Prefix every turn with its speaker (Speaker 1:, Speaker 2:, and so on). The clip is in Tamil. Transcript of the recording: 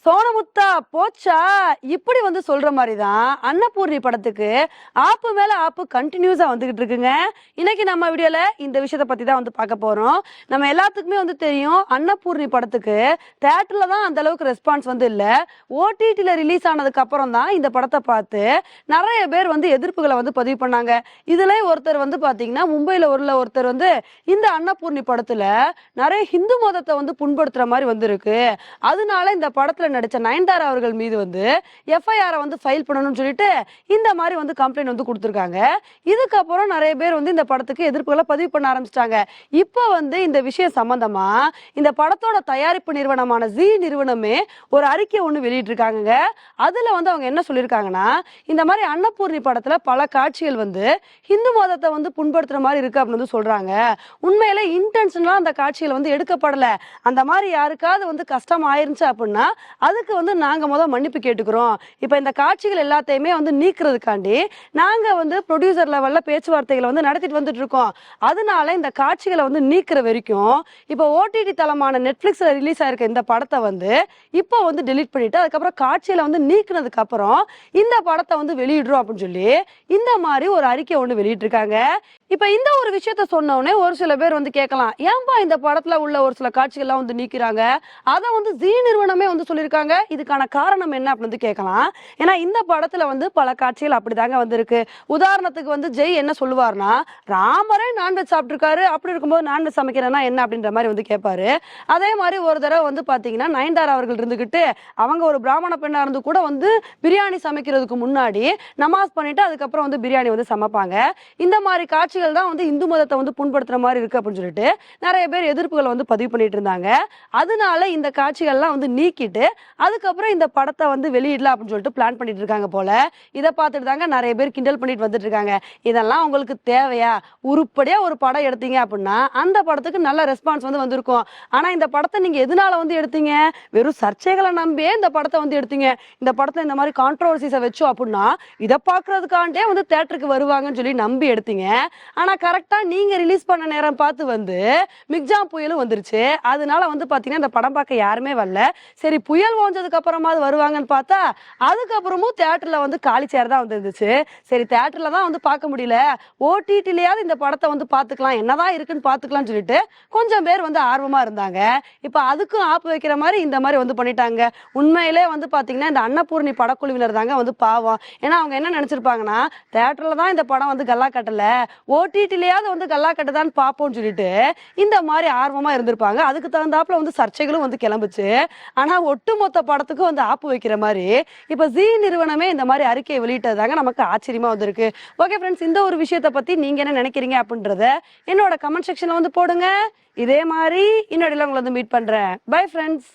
Speaker 1: சோனமுத்தா போச்சா இப்படி சொல்ற மாதிரி தான் அன்னபூர்ணி படத்துக்கு ஆப்பு மேல ஆப்பு கண்டினியூஸா வந்துகிட்டு இருக்குங்க. இன்னைக்கு நம்ம வீடியோல இந்த விஷயத்த பத்தி தான் பார்க்க போறோம். நம்ம எல்லாத்துக்குமே தெரியும், அன்னபூர்ணி படத்துக்கு தியேட்டர்ல தான் அந்த அளவுக்கு ரெஸ்பான்ஸ் இல்ல. ஓடிடில ரிலீஸ் ஆனதுக்கு அப்புறம் தான் இந்த படத்தை பார்த்து நிறைய பேர் எதிர்ப்புகளை பதிவு பண்ணாங்க. இதுல ஒருத்தர் பாத்தீங்கன்னா மும்பைல ஒருத்தர் இந்த அன்னபூர்ணி படத்துல நிறைய ஹிந்து மதத்தை புண்படுத்துற மாதிரி வந்திருக்கு. அதனால இந்த படத்துல நடிச்ச நயன்தாரா அவர்கள் மீது எஃப்ஐஆர் ஃபைல் பண்ணணும்னு சொல்லிட்டு இந்த மாதிரி கம்ப்ளைண்ட் கொடுத்திருக்காங்க. இதுக்கப்புறம் நிறைய பேர் இந்த படத்துக்கு எதிர்ப்புகளை பதிவு பண்ண ஆரம்பிச்சிட்டாங்க. இப்போ இந்த விஷயம் சம்பந்தமா இந்த படத்தோட தயாரிப்பு நிறுவனமான ஜி நிறுவனமே ஒரு அறிக்கை ஒண்ணு வெளியிட்டிருக்காங்க. அதுல அவங்க என்ன சொல்லியிருக்காங்கன்னா, இந்த மாதிரி அன்னபூர்ணி படத்துல பல காட்சிகள் ஹிந்து மதத்தை புண்படுத்துற மாதிரி இருக்கு அப்படின்னு சொல்றாங்க. உண்மையில இன்டென்ஷனலா அந்த காட்சிகள் எடுக்கப்படல. அந்த மாதிரி யாருக்காவது கஷ்டம் ஆயிருந்துச்சு அப்படின்னா அதுக்கு நாங்க மன்னிப்பு கேட்டுக்கிறோம். இப்ப இந்த காட்சிகள் எல்லாத்தையுமே நீக்கிறதுக்காண்டி நாங்க ப்ரொடியூசர் லெவல்ல பேச்சுவார்த்தைகளை நடத்திட்டு வந்துட்டு இருக்கோம். அதனால இந்த காட்சிகளை நீக்கிற வரைக்கும் இப்ப ஓடிடி தளமான நெட்ஃபிளிக்ஸ்ல ரிலீஸ் ஆயிருக்க இந்த படத்தை இப்போ டெலீட் பண்ணிட்டு அதுக்கப்புறம் காட்சியில நீக்கினதுக்கு அப்புறம் இந்த படத்தை வெளியிடுறோம் அப்படின்னு சொல்லி இந்த மாதிரி ஒரு அறிக்கை ஒண்ணு வெளியிட்டு இருக்காங்க. இப்ப இந்த ஒரு விஷயத்த சொன்ன உடனே ஒரு சில பேர் கேட்கலாம், ஏன்பா இந்த படத்துல உள்ள ஒரு சில காட்சிகள்லாம் நீக்கிறாங்க, அதை ஜீ நிறுவனமே சொல்லியிருக்காங்க, இதுக்கான காரணம் என்ன அப்படின்னு கேட்கலாம். ஏன்னா இந்த படத்துல பல காட்சிகள் அப்படிதாங்க வந்திருக்கு. உதாரணத்துக்கு ஜெய் என்ன சொல்லுவார்னா, ராமரே நான்வெஜ் சாப்பிட்டுருக்காரு, அப்படி இருக்கும்போது நான்வெஜ் சமைக்கிறேன்னா என்ன அப்படின்ற மாதிரி கேட்பாரு. அதே மாதிரி ஒரு தடவை பாத்தீங்கன்னா நயன்தாரா அவர்கள் இருந்துகிட்டு அவங்க ஒரு பிராமண பெண்ணா இருந்து கூட பிரியாணி சமைக்கிறதுக்கு முன்னாடி நமாஸ் பண்ணிட்டு அதுக்கப்புறம் பிரியாணி சமைப்பாங்க. இந்த மாதிரி காட்சிகள் தான் இந்து மதத்தை புண்படுத்துற மாதிரி இருக்கு அப்படின்னு சொல்லிட்டு நிறைய பேர் எதிர்ப்புகளை பதிவு பண்ணிட்டு இருந்தாங்க. அதனால இந்த காட்சிகள்லாம் நீக்கிட்டு அதுக்கப்புறம் இந்த படத்தை வெளியிடலாம் அப்படின்னு சொல்லிட்டு பிளான் பண்ணிட்டு இருக்காங்க போல. இதை பார்த்துட்டு தாங்க நிறைய பேர் கிண்டல் பண்ணிட்டு வந்துட்டு இருக்காங்க. இதெல்லாம் உங்களுக்கு தேவையா? உருப்படியா ஒரு படம் எடுத்தீங்க அப்படின்னா அந்த படத்துக்கு நல்ல ரெஸ்பான்ஸ் வந்திருக்கும். ஆனா இந்த படத்தை நீங்க எதனால எடுத்தீங்க? வெறும் சர்ச்சைகளை நம்பியே இந்த படத்தை எடுத்தீங்க. இந்த படத்தை இந்த மாதிரி கான்ட்ரோவர்சிஸை வச்சோம் அப்படின்னா இதை பாக்குறதுக்காண்டே தியேட்டருக்கு வருவாங்கன்னு சொல்லி நம்பி எடுத்தீங்க. ஆனா கரெக்டா நீங்க ரிலீஸ் பண்ண நேரம் பார்த்து மிக்ஜாம் புயலும் வந்துருச்சு. அதனால பாத்தீங்கன்னா இந்த படம் பார்க்க யாருமே வரல. சரி, புயல் ஓஞ்சதுக்கு அப்புறமாவது வருவாங்கன்னு பார்த்தா அதுக்கப்புறமும் தியேட்டர்ல காலி சேர் தான் இருந்துச்சு. சரி, தியேட்டர்ல தான் பார்க்க முடியல, ஓடிடிலயாவது இந்த படத்தை பாத்துக்கலாம், என்னதான் இருக்குன்னு பாத்துக்கலாம்னு சொல்லிட்டு கொஞ்சம் பேர் ஆர்வமா இருந்தாங்க. இப்ப அதுக்கும் ஆப்பு வைக்கிற மாதிரி இந்த மாதிரி பண்ணிட்டாங்க. உண்மையிலே பாத்தீங்கன்னா இந்த அன்னபூர்ணி படக்குழுவினர் தாங்க பாவம். ஏன்னா அவங்க என்ன நினைச்சிருப்பாங்கன்னா, தியேட்டர்ல தான் இந்த படம் கல்லா கட்டல, ஓடிடிலயாவது கல்லா கட்டுதான்னு பாப்போம்னு சொல்லிட்டு இந்த மாதிரி ஆர்வமா இருந்திருப்பாங்க. அதுக்கு தகுந்தாப்புல சர்ச்சைகளும் கிளம்புச்சு. ஆனா ஒட்டுமொத்த படத்துக்கும் ஆப்பு வைக்கிற மாதிரி இப்ப ஜி நிறுவனமே இந்த மாதிரி அறிக்கையை வெளியிட்டதாங்க நமக்கு ஆச்சரியமா வந்திருக்கு. ஓகே ஃப்ரெண்ட்ஸ், இந்த ஒரு விஷயத்த பத்தி நீங்க என்ன நினைக்கிறீங்க அப்படின்றத என்னோட கமெண்ட் செக்ஷன்ல போடுங்க. இதே மாதிரி இன்னொரு உங்களை மீட் பண்றேன். Bye friends.